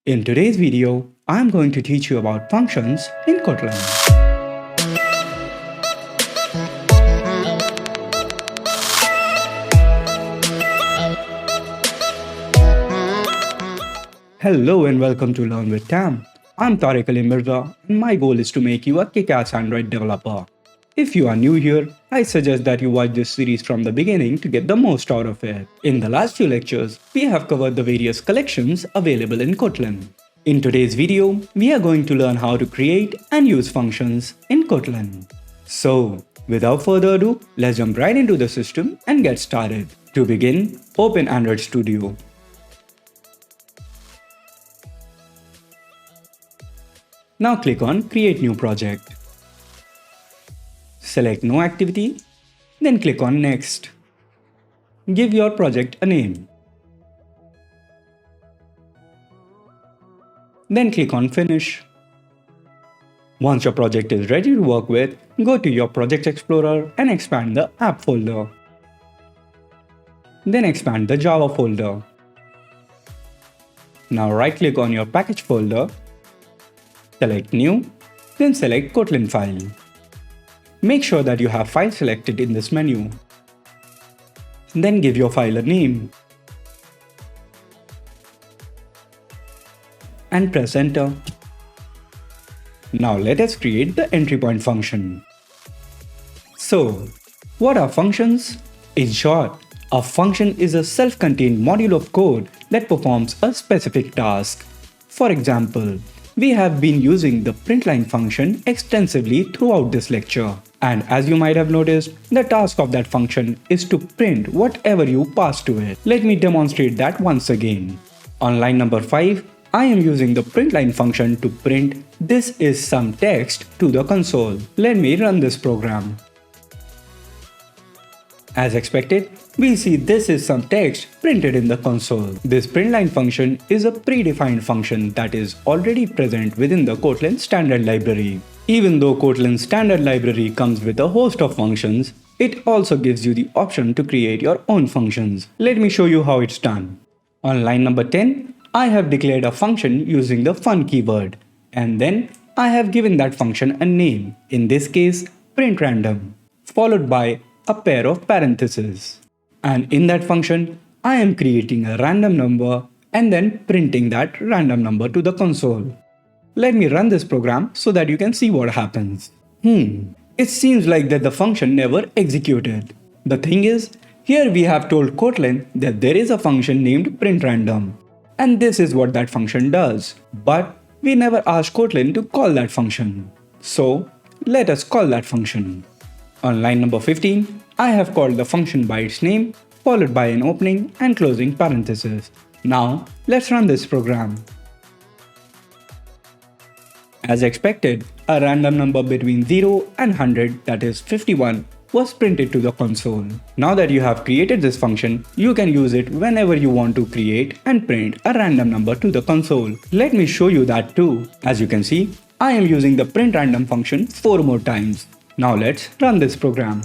In today's video, I'm going to teach you about functions in Kotlin. Hello and welcome to Learn with Tam. I'm Tarique Ali Mirza and my goal is to make you a kickass Android developer. If you are new here, I suggest that you watch this series from the beginning to get the most out of it. In the last few lectures, we have covered the various collections available in Kotlin. In today's video, we are going to learn how to create and use functions in Kotlin. So, without further ado, let's jump right into the system and get started. To begin, open Android Studio. Now click on Create New Project. Select No Activity, then click on Next. Give your project a name. Then click on Finish. Once your project is ready to work with, go to your Project Explorer and expand the App folder. Then expand the Java folder. Now right-click on your Package folder, select New, then select Kotlin file. Make sure that you have file selected in this menu. Then give your file a name. And press enter. Now let us create the entry point function. So, what are functions? In short, a function is a self-contained module of code that performs a specific task. For example, we have been using the println function extensively throughout this lecture. And as you might have noticed, the task of that function is to print whatever you pass to it. Let me demonstrate that once again. On line number 5, I am using the println function to print "This is some text" to the console. Let me run this program. As expected, we see "This is some text" printed in the console. This println function is a predefined function that is already present within the Kotlin standard library. Even though Kotlin's standard library comes with a host of functions, it also gives you the option to create your own functions. Let me show you how it's done. On line number 10, I have declared a function using the fun keyword, and then I have given that function a name, in this case print random, followed by a pair of parentheses. And in that function, I am creating a random number and then printing that random number to the console. Let me run this program so that you can see what happens. It seems like that the function never executed. The thing is, here we have told Kotlin that there is a function named printRandom, and this is what that function does. But we never asked Kotlin to call that function. So let us call that function. On line number 15, I have called the function by its name, followed by an opening and closing parenthesis. Now let's run this program. As expected, a random number between 0 and 100, that is 51, was printed to the console. Now that you have created this function, you can use it whenever you want to create and print a random number to the console. Let me show you that too. As you can see, I am using the printRandom function 4 more times. Now let's run this program.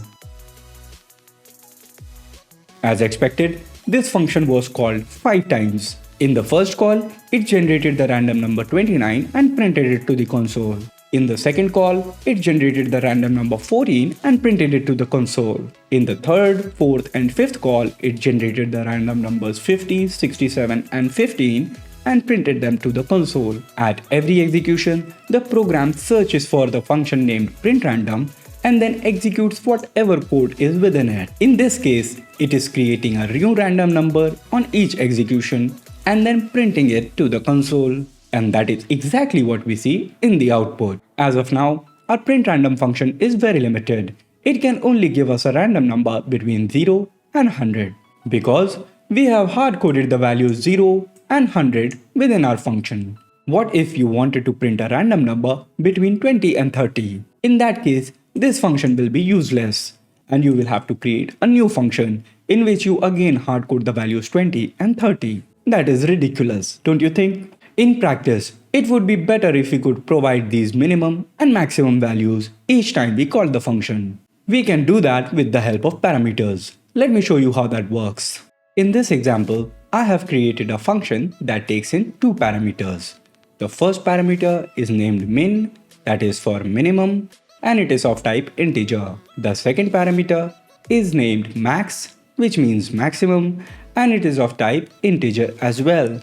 As expected, this function was called 5 times. In the first call, it generated the random number 29 and printed it to the console. In the second call, it generated the random number 14 and printed it to the console. In the third, fourth and fifth call, it generated the random numbers 50, 67 and 15 and printed them to the console. At every execution, the program searches for the function named printRandom and then executes whatever code is within it. In this case, it is creating a new random number on each execution and then printing it to the console. And that is exactly what we see in the output. As of now, our printRandom function is very limited. It can only give us a random number between 0 and 100 because we have hard-coded the values 0 and 100 within our function. What if you wanted to print a random number between 20 and 30? In that case, this function will be useless and you will have to create a new function in which you again hard-code the values 20 and 30. That is ridiculous, don't you think? In practice, it would be better if we could provide these minimum and maximum values each time we call the function. We can do that with the help of parameters. Let me show you how that works. In this example, I have created a function that takes in two parameters. The first parameter is named min, that is for minimum, and it is of type integer. The second parameter is named max, which means maximum, and it is of type integer as well.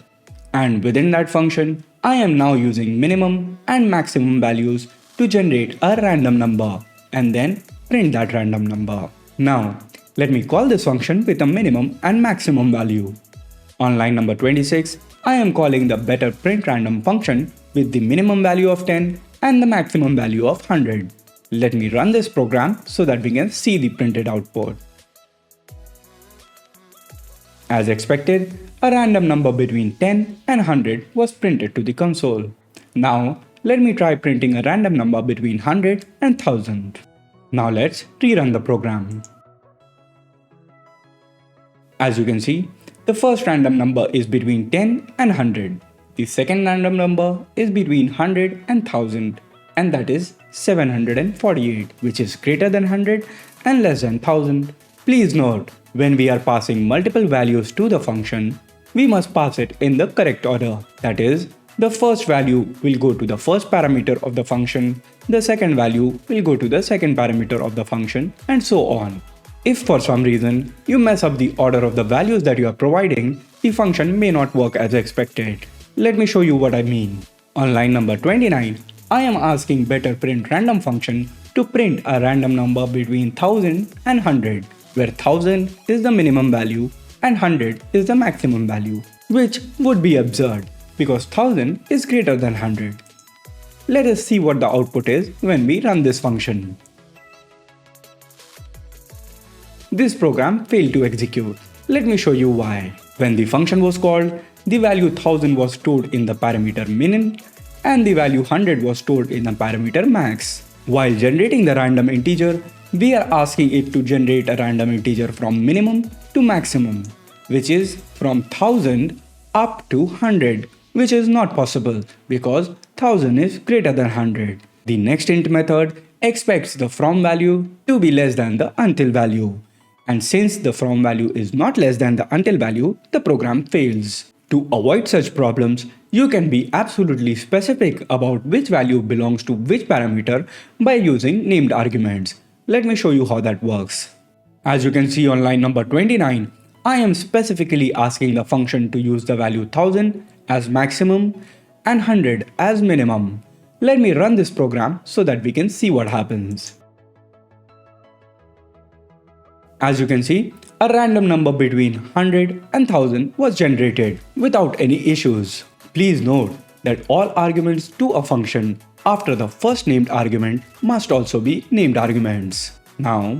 And within that function, I am now using minimum and maximum values to generate a random number and then print that random number. Now, let me call this function with a minimum and maximum value. On line number 26, I am calling the better print random function with the minimum value of 10 and the maximum value of 100. Let me run this program so that we can see the printed output. As expected, a random number between 10 and 100 was printed to the console. Now, let me try printing a random number between 100 and 1000. Now let's rerun the program. As you can see, the first random number is between 10 and 100. The second random number is between 100 and 1000, and that is 748, which is greater than 100 and less than 1000. Please note, when we are passing multiple values to the function, we must pass it in the correct order. That is, the first value will go to the first parameter of the function, the second value will go to the second parameter of the function, and so on. If for some reason you mess up the order of the values that you are providing, the function may not work as expected. Let me show you what I mean. On line number 29, I am asking better print random function to print a random number between 1000 and 100, where 1000 is the minimum value and 100 is the maximum value, which would be absurd because 1000 is greater than 100. Let us see what the output is when we run this function. This program failed to execute. Let me show you why. When the function was called, the value 1000 was stored in the parameter min and the value 100 was stored in the parameter max. While generating the random integer, we are asking it to generate a random integer from minimum to maximum, which is from 1000 up to 100, which is not possible because 1000 is greater than 100. The next int method expects the from value to be less than the until value. And since the from value is not less than the until value, the program fails. To avoid such problems, you can be absolutely specific about which value belongs to which parameter by using named arguments. Let me show you how that works. As you can see on line number 29, I am specifically asking the function to use the value 1000 as maximum and 100 as minimum. Let me run this program so that we can see what happens. As you can see, a random number between 100 and 1000 was generated without any issues. Please note that all arguments to a function after the first named argument must also be named arguments. Now,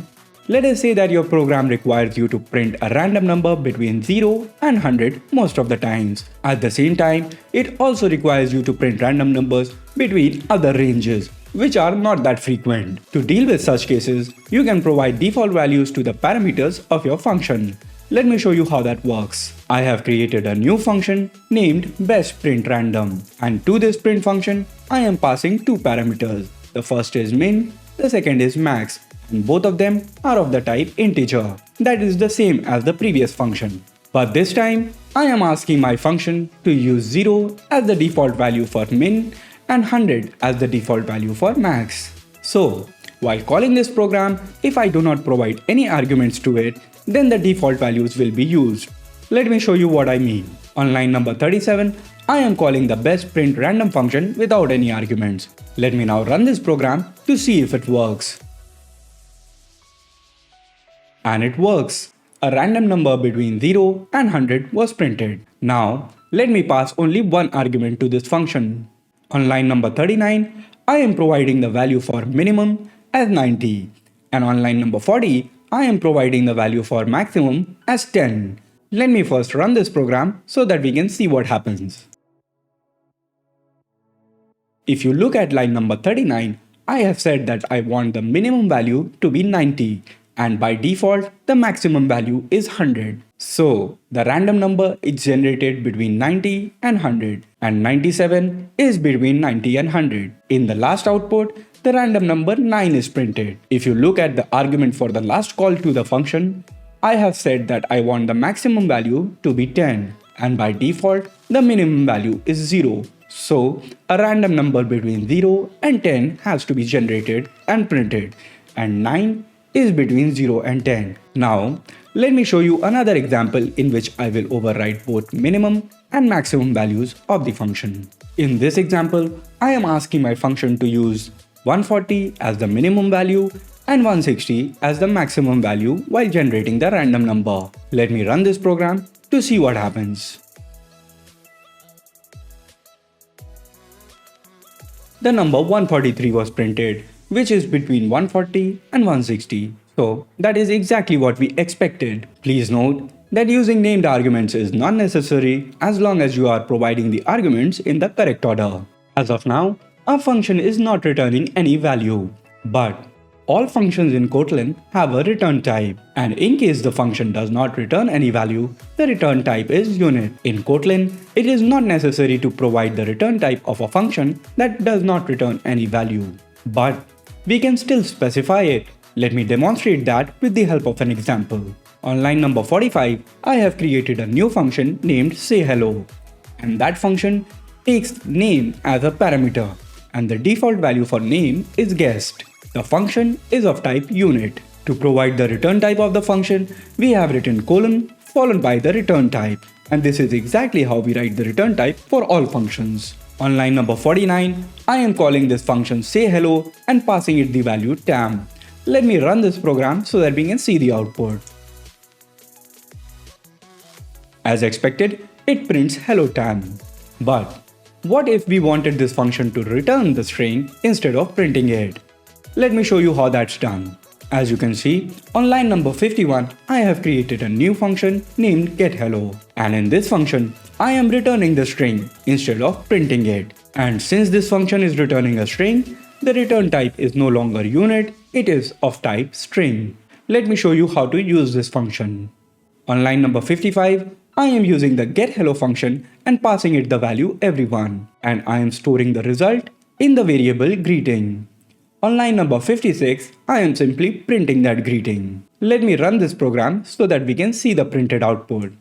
let us say that your program requires you to print a random number between 0 and 100 most of the times. At the same time, it also requires you to print random numbers between other ranges, which are not that frequent. To deal with such cases, you can provide default values to the parameters of your function. Let me show you how that works. I have created a new function named bestPrintRandom, and to this print function, I am passing two parameters. The first is min, the second is max, and both of them are of the type integer. That is the same as the previous function. But this time, I am asking my function to use 0 as the default value for min and 100 as the default value for max. So, while calling this program, if I do not provide any arguments to it, then the default values will be used. Let me show you what I mean. On line number 37, I am calling the bestPrintRandom function without any arguments. Let me now run this program to see if it works. And it works. A random number between 0 and 100 was printed. Now, let me pass only one argument to this function. On line number 39, I am providing the value for minimum as 90. And on line number 40, I am providing the value for maximum as 10. Let me first run this program so that we can see what happens. If you look at line number 39, I have said that I want the minimum value to be 90. And by default, the maximum value is 100. So, the random number is generated between 90 and 100, and 97 is between 90 and 100. In the last output, the random number 9 is printed. If you look at the argument for the last call to the function, I have said that I want the maximum value to be 10, and by default the minimum value is 0. So a random number between 0 and 10 has to be generated and printed, and 9 is between 0 and 10. Now let me show you another example in which I will override both minimum and maximum values of the function. In this example, I am asking my function to use 140 as the minimum value and 160 as the maximum value while generating the random number. Let me run this program to see what happens. The number 143 was printed, which is between 140 and 160. So that is exactly what we expected. Please note that using named arguments is not necessary as long as you are providing the arguments in the correct order. As of now, our function is not returning any value, but all functions in Kotlin have a return type, and in case the function does not return any value, the return type is unit. In Kotlin, it is not necessary to provide the return type of a function that does not return any value, but we can still specify it. Let me demonstrate that with the help of an example. On line number 45, I have created a new function named sayHello, and that function takes name as a parameter, and the default value for name is guessed. The function is of type unit. To provide the return type of the function, we have written colon followed by the return type, and this is exactly how we write the return type for all functions. On line number 49, I am calling this function sayHello and passing it the value tam. Let me run this program so that we can see the output. As expected, it prints hello tam. But what if we wanted this function to return the string instead of printing it? Let me show you how that's done. As you can see, on line number 51, I have created a new function named getHello. And in this function, I am returning the string instead of printing it. And since this function is returning a string, the return type is no longer unit, it is of type string. Let me show you how to use this function. On line number 55, I am using the getHello function and passing it the value everyone. And I am storing the result in the variable greeting. On line number 56, I am simply printing that greeting. Let me run this program so that we can see the printed output.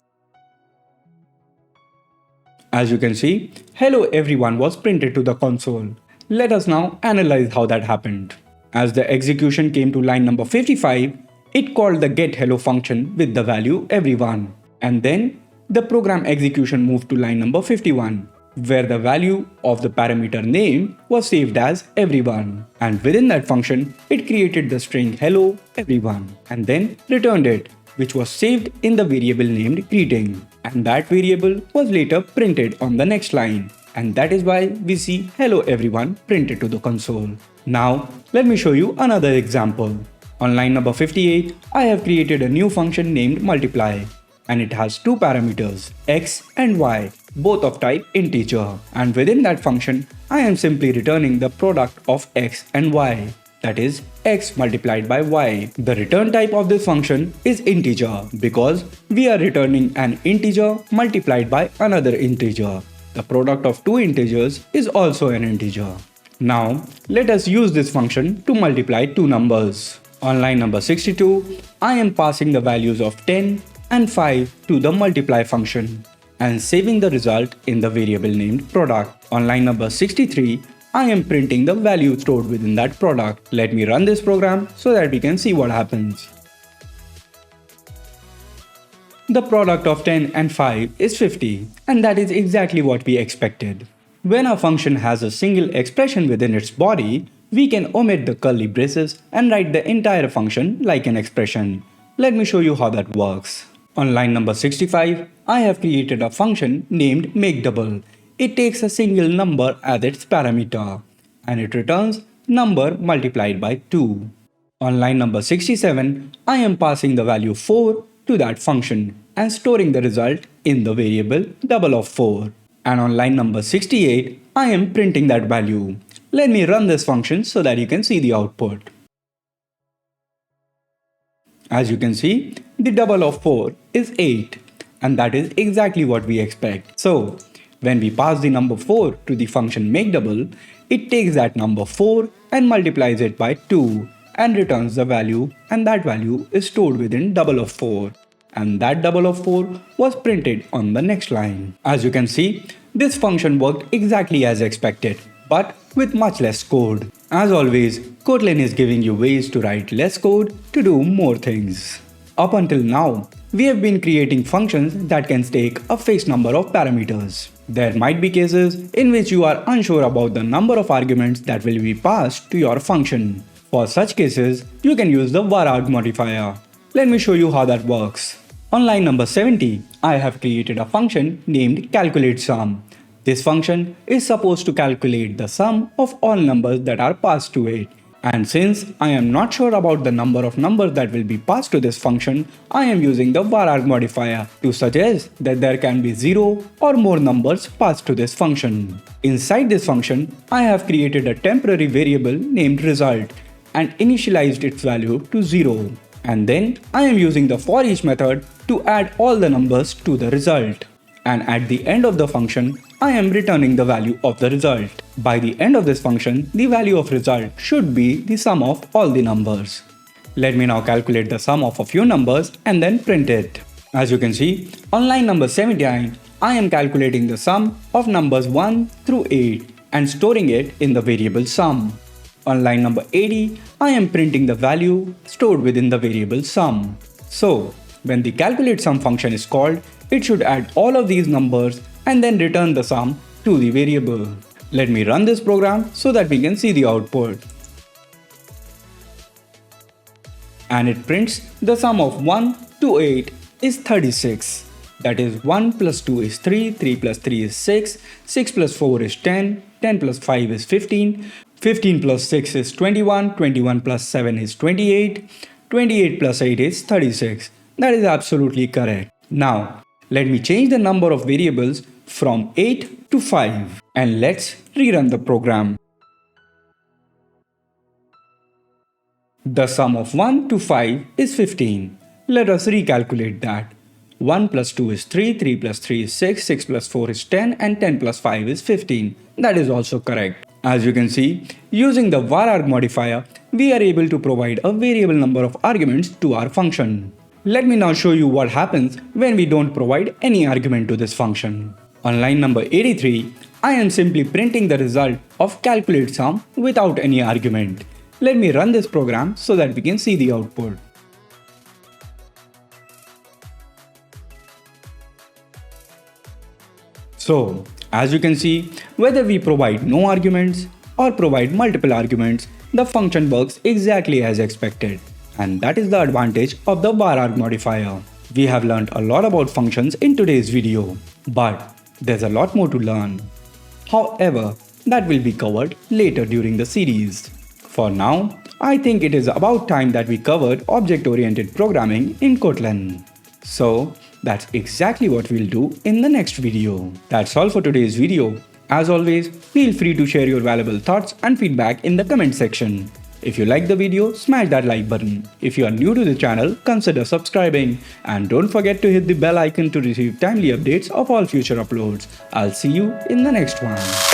As you can see, hello everyone was printed to the console. Let us now analyze how that happened. As the execution came to line number 55, it called the getHello function with the value everyone. And then the program execution moved to line number 51, where the value of the parameter name was saved as everyone. And within that function, it created the string hello everyone and then returned it, which was saved in the variable named greeting. And that variable was later printed on the next line. And that is why we see hello everyone printed to the console. Now, let me show you another example. On line number 58, I have created a new function named multiply. And it has two parameters, x and y, both of type integer. And within that function, I am simply returning the product of x and y. That is x multiplied by y. The return type of this function is integer because we are returning an integer multiplied by another integer. The product of two integers is also an integer. Now, let us use this function to multiply two numbers. On line number 62, I am passing the values of 10 and 5 to the multiply function and saving the result in the variable named product. On line number 63, I am printing the value stored within that product. Let me run this program so that we can see what happens. The product of 10 and 5 is 50, and that is exactly what we expected. When a function has a single expression within its body, we can omit the curly braces and write the entire function like an expression. Let me show you how that works. On line number 65, I have created a function named makeDouble. It takes a single number as its parameter, and it returns number multiplied by 2. On line number 67, I am passing the value 4 to that function and storing the result in the variable double of 4. And on line number 68, I am printing that value. Let me run this function so that you can see the output. As you can see, the double of 4 is 8, and that is exactly what we expect. So, when we pass the number 4 to the function makeDouble, it takes that number 4 and multiplies it by 2 and returns the value, and that value is stored within double of 4. and that double of 4 was printed on the next line. As you can see, this function worked exactly as expected, but with much less code. As always, Kotlin is giving you ways to write less code to do more things. Up until now, we have been creating functions that can take a fixed number of parameters. There might be cases in which you are unsure about the number of arguments that will be passed to your function. For such cases, you can use the vararg modifier. Let me show you how that works. On line number 70, I have created a function named calculateSum. This function is supposed to calculate the sum of all numbers that are passed to it. And since I am not sure about the number of numbers that will be passed to this function, I am using the vararg modifier to suggest that there can be 0 or more numbers passed to this function. Inside this function, I have created a temporary variable named result and initialized its value to 0. And then I am using the for each method to add all the numbers to the result. And at the end of the function, I am returning the value of the result. By the end of this function, the value of result should be the sum of all the numbers. Let me now calculate the sum of a few numbers and then print it. As you can see, on line number 79, I am calculating the sum of numbers 1 through 8 and storing it in the variable sum. On line number 80, I am printing the value stored within the variable sum. So, when the calculateSum function is called, it should add all of these numbers and then return the sum to the variable. Let me run this program so that we can see the output. And it prints the sum of 1 to 8 is 36. That is 1 plus 2 is 3, 3 plus 3 is 6, 6 plus 4 is 10, 10 plus 5 is 15, 15 plus 6 is 21, 21 plus 7 is 28, 28 plus 8 is 36. That is absolutely correct. Now, let me change the number of variables from 8 to 5 and let's rerun the program. The sum of 1 to 5 is 15. Let us recalculate that. 1 plus 2 is 3, 3 plus 3 is 6, 6 plus 4 is 10 and 10 plus 5 is 15. That is also correct. As you can see, using the vararg modifier, we are able to provide a variable number of arguments to our function. Let me now show you what happens when we don't provide any argument to this function. On line number 83, I am simply printing the result of calculateSum without any argument. Let me run this program so that we can see the output. So, as you can see, whether we provide no arguments or provide multiple arguments, the function works exactly as expected. And that is the advantage of the vararg modifier. We have learned a lot about functions in today's video, but there's a lot more to learn. However, that will be covered later during the series. For now, I think it is about time that we covered object-oriented programming in Kotlin. So, that's exactly what we'll do in the next video. That's all for today's video. As always, feel free to share your valuable thoughts and feedback in the comment section. If you like the video, smash that like button. If you are new to the channel, consider subscribing. And don't forget to hit the bell icon to receive timely updates of all future uploads. I'll see you in the next one.